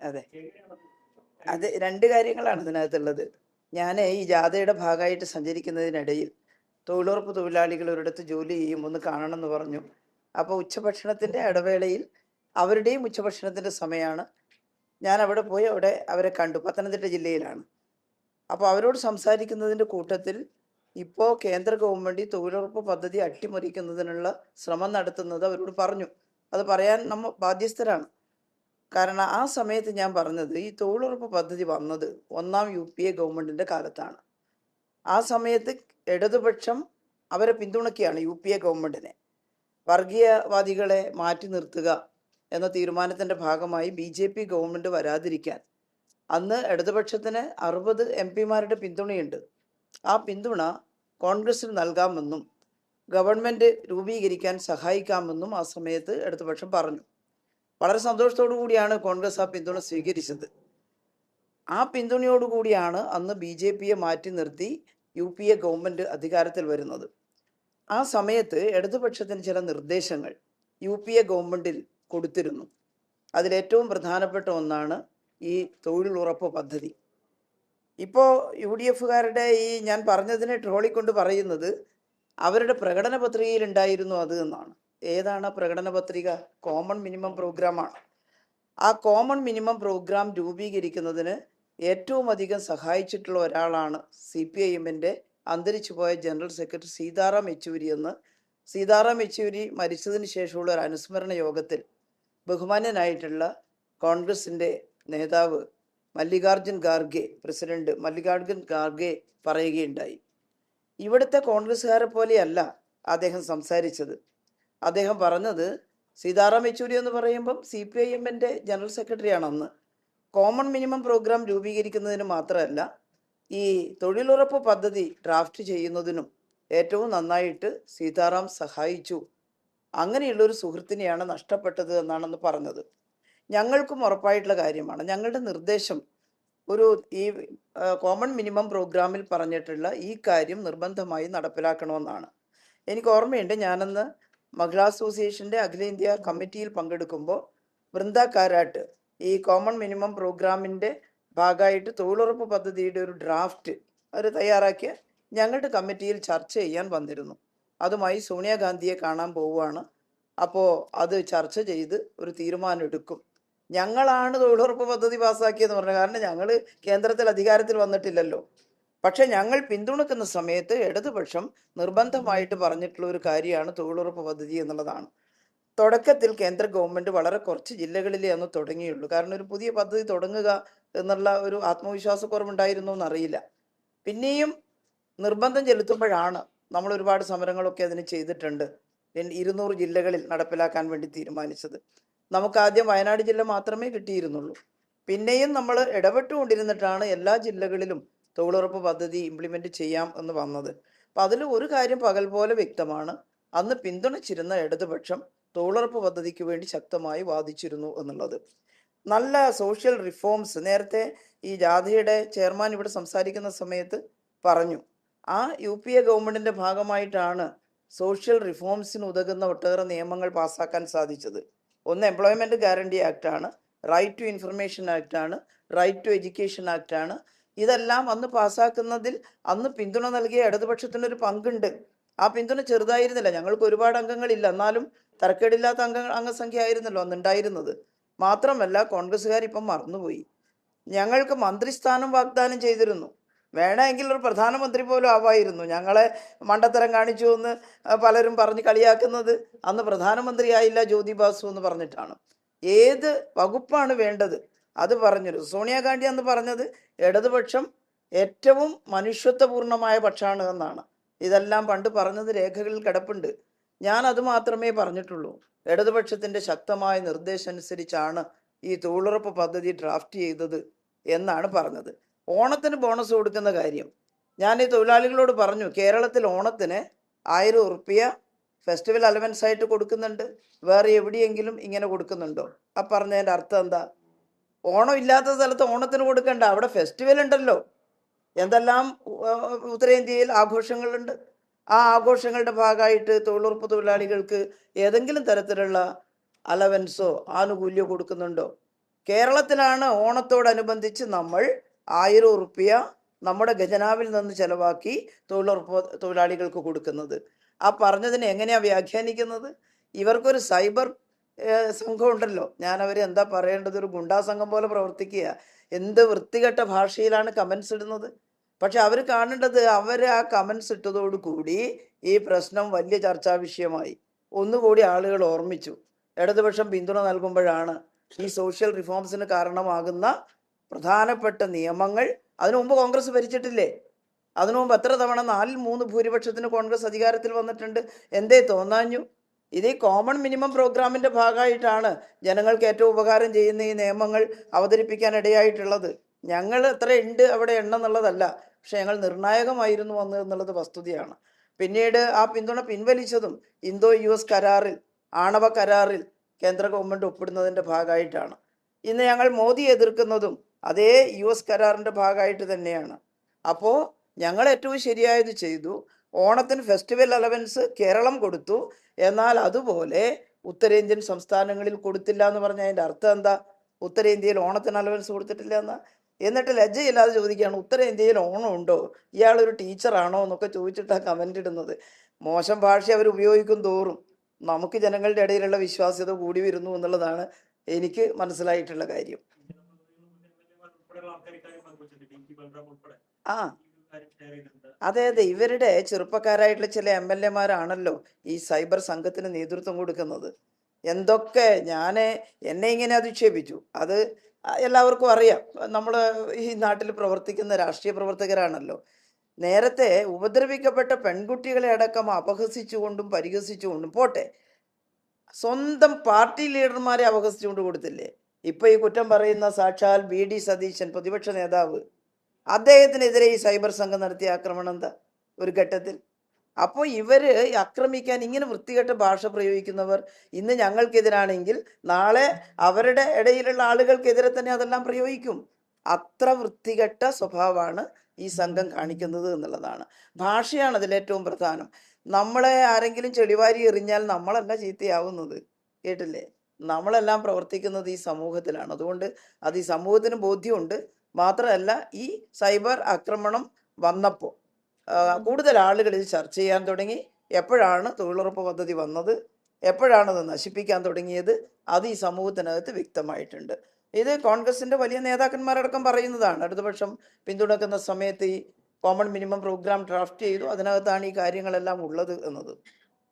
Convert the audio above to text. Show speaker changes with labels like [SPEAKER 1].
[SPEAKER 1] അതെ, അത് രണ്ട് കാര്യങ്ങളാണ് ഇതിനകത്തുള്ളത്. ഞാൻ ഈ ജാഥയുടെ ഭാഗമായിട്ട് സഞ്ചരിക്കുന്നതിനിടയിൽ തൊഴിലുറപ്പ് തൊഴിലാളികൾ ഒരിടത്ത് ജോലി ചെയ്യും, ഒന്ന് കാണണം എന്ന് പറഞ്ഞു. അപ്പോൾ ഉച്ചഭക്ഷണത്തിൻ്റെ ഇടവേളയിൽ അവരുടെയും ഉച്ചഭക്ഷണത്തിൻ്റെ സമയമാണ്. ഞാൻ അവിടെ പോയി അവരെ കണ്ടു. പത്തനംതിട്ട ജില്ലയിലാണ്. അപ്പോൾ അവരോട് സംസാരിക്കുന്നതിൻ്റെ കൂട്ടത്തിൽ ഇപ്പോൾ കേന്ദ്ര ഗവൺമെൻറ് തൊഴിലുറപ്പ് പദ്ധതി അട്ടിമറിക്കുന്നതിനുള്ള ശ്രമം നടത്തുന്നത് അവരോട് പറഞ്ഞു. അത് പറയാൻ നമ്മൾ ബാധ്യസ്ഥരാണ്. കാരണം ആ സമയത്ത് ഞാൻ പറഞ്ഞത് ഈ തൊഴിലുറപ്പ് പദ്ധതി വന്നത് 1ാം UPA ഗവൺമെൻറ്റിൻ്റെ കാലത്താണ്. ആ സമയത്ത് ഇടതുപക്ഷം അവരെ പിന്തുണയ്ക്കുകയാണ്, UPA ഗവൺമെൻറ്റിനെ. വർഗീയവാദികളെ മാറ്റി നിർത്തുക എന്ന തീരുമാനത്തിൻ്റെ ഭാഗമായി BJP ഗവൺമെൻറ് വരാതിരിക്കാൻ അന്ന് ഇടതുപക്ഷത്തിന് 60 MP-മാരുടെ പിന്തുണയുണ്ട്. ആ പിന്തുണ കോൺഗ്രസിന് നൽകാമെന്നും ഗവൺമെൻറ് രൂപീകരിക്കാൻ സഹായിക്കാമെന്നും ആ സമയത്ത് ഇടതുപക്ഷം പറഞ്ഞു. വളരെ സന്തോഷത്തോടു കൂടിയാണ് കോൺഗ്രസ് ആ പിന്തുണ സ്വീകരിച്ചത്. ആ പിന്തുണയോടുകൂടിയാണ് അന്ന് BJPയെ മാറ്റി നിർത്തി UPA ഗവൺമെൻറ് അധികാരത്തിൽ വരുന്നത്. ആ സമയത്ത് ഇടതുപക്ഷത്തിന് ചില നിർദ്ദേശങ്ങൾ UPA ഗവൺമെൻറ്റിൽ കൊടുത്തിരുന്നു. അതിലേറ്റവും പ്രധാനപ്പെട്ട ഒന്നാണ് ഈ തൊഴിലുറപ്പ് പദ്ധതി. ഇപ്പോൾ UDF-കാരുടെ ഈ ഞാൻ പറഞ്ഞതിനെ ട്രോളിക്കൊണ്ട് പറയുന്നത് അവരുടെ പ്രകടന പത്രികയിൽ ഉണ്ടായിരുന്നു അത് എന്നാണ്. ഏതാണ് പ്രകടന പത്രിക? കോമൺ മിനിമം പ്രോഗ്രാമാണ്. ആ കോമൺ മിനിമം പ്രോഗ്രാം രൂപീകരിക്കുന്നതിന് ഏറ്റവും അധികം സഹായിച്ചിട്ടുള്ള ഒരാളാണ് CPIM-ൻ്റെ അന്തരിച്ചുപോയ ജനറൽ സെക്രട്ടറി സീതാറാം യെച്ചൂരി എന്ന്. സീതാറാം യെച്ചൂരി മരിച്ചതിന് ശേഷമുള്ള ഒരു അനുസ്മരണ യോഗത്തിൽ ബഹുമാന്യനായിട്ടുള്ള കോൺഗ്രസിൻ്റെ നേതാവ് മല്ലികാർജുൻ ഖാർഗെ, പ്രസിഡന്റ് മല്ലികാർജുൻ ഖാർഗെ പറയുകയുണ്ടായി. ഇവിടുത്തെ കോൺഗ്രസ്സുകാരെ പോലെയല്ല അദ്ദേഹം സംസാരിച്ചത്. അദ്ദേഹം പറഞ്ഞത് സീതാറാം യെച്ചൂരി എന്ന് പറയുമ്പം CPIM-ൻ്റെ ജനറൽ സെക്രട്ടറിയാണ് അന്ന്. കോമൺ മിനിമം പ്രോഗ്രാം രൂപീകരിക്കുന്നതിന് മാത്രമല്ല ഈ തൊഴിലുറപ്പ് പദ്ധതി ഡ്രാഫ്റ്റ് ചെയ്യുന്നതിനും ഏറ്റവും നന്നായിട്ട് സീതാറാം സഹായിച്ചു. അങ്ങനെയുള്ളൊരു സുഹൃത്തിനെയാണ് നഷ്ടപ്പെട്ടത് എന്നാണെന്ന് പറഞ്ഞത്. ഞങ്ങൾക്കും ഉറപ്പായിട്ടുള്ള കാര്യമാണ്. ഞങ്ങളുടെ നിർദ്ദേശം ഈ കോമൺ മിനിമം പ്രോഗ്രാമിൽ പറഞ്ഞിട്ടുള്ള ഈ കാര്യം നിർബന്ധമായി നടപ്പിലാക്കണമെന്നാണ്. എനിക്ക് ഓർമ്മയുണ്ട്, ഞാനന്ന് മഹിളാ അസോസിയേഷൻ്റെ അഖിലേന്ത്യാ കമ്മിറ്റിയിൽ പങ്കെടുക്കുമ്പോൾ വൃന്ദ കാരാട്ട് ഈ കോമൺ മിനിമം പ്രോഗ്രാമിൻ്റെ ഭാഗമായിട്ട് തൊഴിലുറപ്പ് പദ്ധതിയുടെ ഒരു ഡ്രാഫ്റ്റ് അവർ തയ്യാറാക്കിയ ഞങ്ങളുടെ കമ്മിറ്റിയിൽ ചർച്ച ചെയ്യാൻ വന്നിരുന്നു. അതുമായി സോണിയാഗാന്ധിയെ കാണാൻ പോവുകയാണ്. അപ്പോൾ അത് ചർച്ച ചെയ്ത് ഒരു തീരുമാനം എടുക്കും. ഞങ്ങളാണ് തൊഴിലുറപ്പ് പദ്ധതി പാസ്സാക്കിയെന്ന് പറഞ്ഞു. കാരണം ഞങ്ങൾ കേന്ദ്രത്തിൽ അധികാരത്തിൽ വന്നിട്ടില്ലല്ലോ. പക്ഷെ ഞങ്ങൾ പിന്തുണക്കുന്ന സമയത്ത് ഇടതുപക്ഷം നിർബന്ധമായിട്ട് പറഞ്ഞിട്ടുള്ള ഒരു കാര്യമാണ് തൊഴിലുറപ്പ് പദ്ധതി എന്നുള്ളതാണ്. തുടക്കത്തിൽ കേന്ദ്ര ഗവൺമെൻറ് വളരെ കുറച്ച് ജില്ലകളിലേ അന്ന് തുടങ്ങിയുള്ളൂ. കാരണം ഒരു പുതിയ പദ്ധതി തുടങ്ങുക എന്നുള്ള ഒരു ആത്മവിശ്വാസക്കുറവുണ്ടായിരുന്നു എന്നറിയില്ല. പിന്നെയും നിർബന്ധം ചെലുത്തുമ്പോഴാണ് നമ്മൾ ഒരുപാട് സമരങ്ങളൊക്കെ അതിന് ചെയ്തിട്ടുണ്ട്. 200 ജില്ലകളിൽ നടപ്പിലാക്കാൻ വേണ്ടി തീരുമാനിച്ചത്. നമുക്ക് ആദ്യം വയനാട് ജില്ല മാത്രമേ കിട്ടിയിരുന്നുള്ളൂ. പിന്നെയും നമ്മൾ ഇടപെട്ടുകൊണ്ടിരുന്നിട്ടാണ് എല്ലാ ജില്ലകളിലും തൊഴിലുറപ്പ് പദ്ധതി ഇംപ്ലിമെൻ്റ് ചെയ്യാം എന്ന് വന്നത്. അപ്പം അതിൽ ഒരു കാര്യം പകൽ പോലെ വ്യക്തമാണ്, അന്ന് പിന്തുണച്ചിരുന്ന ഇടതുപക്ഷം തൊഴിലുറപ്പ് പദ്ധതിക്ക് വേണ്ടി ശക്തമായി വാദിച്ചിരുന്നു എന്നുള്ളത്. നല്ല സോഷ്യൽ റിഫോംസ് നേരത്തെ ഈ ജാഥയുടെ ചെയർമാൻ ഇവിടെ സംസാരിക്കുന്ന സമയത്ത് പറഞ്ഞു. ആ UPA ഗവൺമെൻറ്റിൻ്റെ ഭാഗമായിട്ടാണ് സോഷ്യൽ റിഫോംസിന് ഉതകുന്ന ഒട്ടേറെ നിയമങ്ങൾ പാസ്സാക്കാൻ സാധിച്ചത്. ഒന്ന് എംപ്ലോയ്മെൻറ്റ് ഗ്യാരണ്ടി ആക്റ്റാണ്, റൈറ്റ് ടു ഇൻഫർമേഷൻ ആക്റ്റാണ്, റൈറ്റ് ടു എഡ്യൂക്കേഷൻ ആക്റ്റാണ്. ഇതെല്ലാം അന്ന് പാസ്സാക്കുന്നതിൽ അന്ന് പിന്തുണ നൽകിയ ഇടതുപക്ഷത്തിനൊരു പങ്കുണ്ട്. ആ പിന്തുണ ചെറുതായിരുന്നില്ല. ഞങ്ങൾക്ക് ഒരുപാട് അംഗങ്ങളില്ല, എന്നാലും തരക്കേടില്ലാത്ത അംഗസംഖ്യ ആയിരുന്നല്ലോ അന്നുണ്ടായിരുന്നത്. മാത്രമല്ല കോൺഗ്രസ്സുകാർ ഇപ്പം മറന്നുപോയി, ഞങ്ങൾക്ക് മന്ത്രിസ്ഥാനം വാഗ്ദാനം ചെയ്തിരുന്നു. വേണമെങ്കിൽ ഒരു പ്രധാനമന്ത്രി പോലും ആവായിരുന്നു. ഞങ്ങളെ മണ്ടത്തരം കാണിച്ചു എന്ന് പലരും പറഞ്ഞ് കളിയാക്കുന്നത് അന്ന് പ്രധാനമന്ത്രിയായില്ല ജ്യോതി ബാസു എന്ന് പറഞ്ഞിട്ടാണ്. ഏത് വകുപ്പാണ് വേണ്ടത് അത് പറഞ്ഞിരുന്നു. സോണിയാഗാന്ധി അന്ന് പറഞ്ഞത് ഇടതുപക്ഷം ഏറ്റവും മനുഷ്യത്വപൂർണമായ പക്ഷമാണ് എന്നാണ്. ഇതെല്ലാം പണ്ട് പറഞ്ഞത് രേഖകളിൽ കിടപ്പുണ്ട്. ഞാൻ അത് മാത്രമേ പറഞ്ഞിട്ടുള്ളൂ. ഇടതുപക്ഷത്തിൻ്റെ ശക്തമായ നിർദ്ദേശം അനുസരിച്ചാണ് ഈ തൊഴിലുറപ്പ് പദ്ധതി ഡ്രാഫ്റ്റ് ചെയ്തത് എന്നാണ് പറഞ്ഞത്. ഓണത്തിന് ബോണസ് കൊടുക്കുന്ന കാര്യം ഞാൻ ഈ തൊഴിലാളികളോട് പറഞ്ഞു. കേരളത്തിൽ ഓണത്തിന് 1000 ഉറുപ്പിക ഫെസ്റ്റിവൽ അലവൻസ് ആയിട്ട് കൊടുക്കുന്നുണ്ട്. വേറെ എവിടെയെങ്കിലും ഇങ്ങനെ കൊടുക്കുന്നുണ്ടോ? ആ പറഞ്ഞതിൻ്റെ അർത്ഥം എന്താ? ഓണം ഇല്ലാത്ത സ്ഥലത്ത് ഓണത്തിന് കൊടുക്കണ്ട, അവിടെ ഫെസ്റ്റിവൽ ഉണ്ടല്ലോ. എന്തെല്ലാം ഉത്തരേന്ത്യയിൽ ആഘോഷങ്ങളുണ്ട്. ആ ആഘോഷങ്ങളുടെ ഭാഗമായിട്ട് തൊഴിലുറപ്പ് തൊഴിലാളികൾക്ക് ഏതെങ്കിലും തരത്തിലുള്ള അലവൻസോ ആനുകൂല്യമോ കൊടുക്കുന്നുണ്ടോ? കേരളത്തിലാണ് ഓണത്തോടനുബന്ധിച്ച് നമ്മൾ 1000 ഉറുപ്പ്യ നമ്മുടെ ഖജനാവിൽ നിന്ന് ചെലവാക്കി തൊഴിലുറപ്പ് തൊഴിലാളികൾക്ക് കൊടുക്കുന്നത്. ആ പറഞ്ഞതിനെ എങ്ങനെയാ വ്യാഖ്യാനിക്കുന്നത്? ഇവർക്കൊരു സൈബർ സംഘം ഉണ്ടല്ലോ, ഞാൻ അവരെ എന്താ പറയേണ്ടത്, ഒരു ഗുണ്ടാ സംഘം പോലെ പ്രവർത്തിക്കുക. എന്ത് വൃത്തികെട്ട ഭാഷയിലാണ് കമൻസ് ഇടുന്നത്. പക്ഷെ അവർ കാണേണ്ടത്, അവർ ആ കമൻസ് ഇട്ടതോടുകൂടി ഈ പ്രശ്നം വലിയ ചർച്ചാ വിഷയമായി. ഒന്നുകൂടി ആളുകൾ ഓർമ്മിച്ചു, ഇടതുപക്ഷം പിന്തുണ നൽകുമ്പോഴാണ് ഈ സോഷ്യൽ റിഫോംസിന് കാരണമാകുന്ന പ്രധാനപ്പെട്ട നിയമങ്ങൾ. അതിനു മുമ്പ് കോൺഗ്രസ് ഭരിച്ചിട്ടില്ലേ? അതിനു മുമ്പ് എത്ര തവണ 4-3 ഭൂരിപക്ഷത്തിന് കോൺഗ്രസ് അധികാരത്തിൽ വന്നിട്ടുണ്ട്. എന്തേ തോന്നാഞ്ഞു? ഇത് ഈ കോമൺ മിനിമം പ്രോഗ്രാമിന്റെ ഭാഗമായിട്ടാണ് ജനങ്ങൾക്ക് ഏറ്റവും ഉപകാരം ചെയ്യുന്ന ഈ നിയമങ്ങൾ അവതരിപ്പിക്കാൻ ഇടയായിട്ടുള്ളത്. ഞങ്ങൾ എത്ര ഉണ്ട് അവിടെ എണ്ണം എന്നുള്ളതല്ല, പക്ഷെ ഞങ്ങൾ നിർണായകമായിരുന്നു വന്നത് എന്നുള്ളത് വസ്തുതയാണ്. പിന്നീട് ആ പിന്തുണ പിൻവലിച്ചതും ഇന്തോ US കരാറിൽ, ആണവ കരാറിൽ കേന്ദ്ര ഗവൺമെന്റ് ഒപ്പിടുന്നതിന്റെ ഭാഗമായിട്ടാണ്. ഇന്ന് ഞങ്ങൾ മോദി എതിർക്കുന്നതും അതേ US കരാറിന്റെ ഭാഗമായിട്ട് തന്നെയാണ്. അപ്പോൾ ഞങ്ങൾ ഏറ്റവും ശരിയായത് ചെയ്തു. ഓണത്തിന് ഫെസ്റ്റിവൽ അലവൻസ് കേരളം കൊടുത്തു, എന്നാൽ അതുപോലെ ഉത്തരേന്ത്യൻ സംസ്ഥാനങ്ങളിൽ കൊടുത്തില്ല എന്ന് പറഞ്ഞാൽ അതിൻ്റെ അർത്ഥം എന്താ? ഉത്തരേന്ത്യയിൽ ഓണത്തിന് അലവൻസ് കൊടുത്തിട്ടില്ല എന്നാ? എന്നിട്ട് ലജ്ജയില്ലാതെ ചോദിക്കുകയാണ്, ഉത്തരേന്ത്യയിൽ ഓണം ഉണ്ടോ, ഇയാളൊരു ടീച്ചറാണോ എന്നൊക്കെ ചോദിച്ചിട്ടാണ് കമൻ്റ് ഇടുന്നത്. മോശം ഭാഷ അവർ ഉപയോഗിക്കും തോറും നമുക്ക് ജനങ്ങളുടെ ഇടയിലുള്ള വിശ്വാസ്യത കൂടി വരുന്നു എന്നുള്ളതാണ് എനിക്ക് മനസ്സിലായിട്ടുള്ള കാര്യം. ആ അതെ, ഇവരുടെ ചെറുപ്പക്കാരായിട്ടുള്ള ചില MLA-മാരാണല്ലോ ഈ സൈബർ സംഘത്തിന് നേതൃത്വം കൊടുക്കുന്നത്. എന്തൊക്കെ എന്നെ ഇങ്ങനെ അധിക്ഷേപിച്ചു, അത് എല്ലാവർക്കും അറിയാം. നമ്മൾ ഈ നാട്ടിൽ പ്രവർത്തിക്കുന്ന രാഷ്ട്രീയ പ്രവർത്തകരാണല്ലോ. നേരത്തെ ഉപദ്രവിക്കപ്പെട്ട പെൺകുട്ടികളെ അടക്കം അപഹസിച്ചുകൊണ്ടും പരിഹസിച്ചുകൊണ്ടും പോട്ടെ, സ്വന്തം പാർട്ടി ലീഡർമാരെ അപഹസിച്ചുകൊണ്ട് കൊടുത്തില്ലേ? ഇപ്പൊ ഈ കുറ്റം പറയുന്ന സാക്ഷാൽ BD സതീശൻ, പ്രതിപക്ഷ നേതാവ്, അദ്ദേഹത്തിനെതിരെ ഈ സൈബർ സംഘം നടത്തിയ ആക്രമണം എന്താ ഒരു ഘട്ടത്തിൽ? അപ്പോൾ ഇവര് ആക്രമിക്കാൻ ഇങ്ങനെ വൃത്തികെട്ട ഭാഷ പ്രയോഗിക്കുന്നവർ ഇന്ന് ഞങ്ങൾക്കെതിരാണെങ്കിൽ നാളെ അവരുടെ ഇടയിലുള്ള ആളുകൾക്കെതിരെ തന്നെ അതെല്ലാം പ്രയോഗിക്കും. അത്ര വൃത്തികെട്ട സ്വഭാവമാണ് ഈ സംഘം കാണിക്കുന്നത് എന്നുള്ളതാണ്. ഭാഷയാണ് അതിലേറ്റവും പ്രധാനം. നമ്മളെ ആരെങ്കിലും ചെളിവാരി എറിഞ്ഞാൽ നമ്മളല്ല ചീത്തയാവുന്നത്, കേട്ടില്ലേ? നമ്മളെല്ലാം പ്രവർത്തിക്കുന്നത് ഈ സമൂഹത്തിലാണ്. അതുകൊണ്ട് അത് ഈ സമൂഹത്തിന് ബോധ്യമുണ്ട്. മാത്രമല്ല, ഈ സൈബർ ആക്രമണം വന്നപ്പോൾ കൂടുതൽ ആളുകൾ ഇത് ചർച്ച ചെയ്യാൻ തുടങ്ങി. എപ്പോഴാണ് തൊഴിലുറപ്പ് പദ്ധതി വന്നത്, എപ്പോഴാണത് നശിപ്പിക്കാൻ തുടങ്ങിയത്, അത് ഈ സമൂഹത്തിനകത്ത് വ്യക്തമായിട്ടുണ്ട്. ഇത് കോൺഗ്രസിന്റെ വലിയ നേതാക്കന്മാരടക്കം പറയുന്നതാണ്. ഇടതുപക്ഷം പിന്തുണക്കുന്ന സമയത്ത് ഈ കോമൺ മിനിമം പ്രോഗ്രാം ഡ്രാഫ്റ്റ് ചെയ്തു, അതിനകത്താണ് ഈ കാര്യങ്ങളെല്ലാം ഉള്ളത് എന്നത്.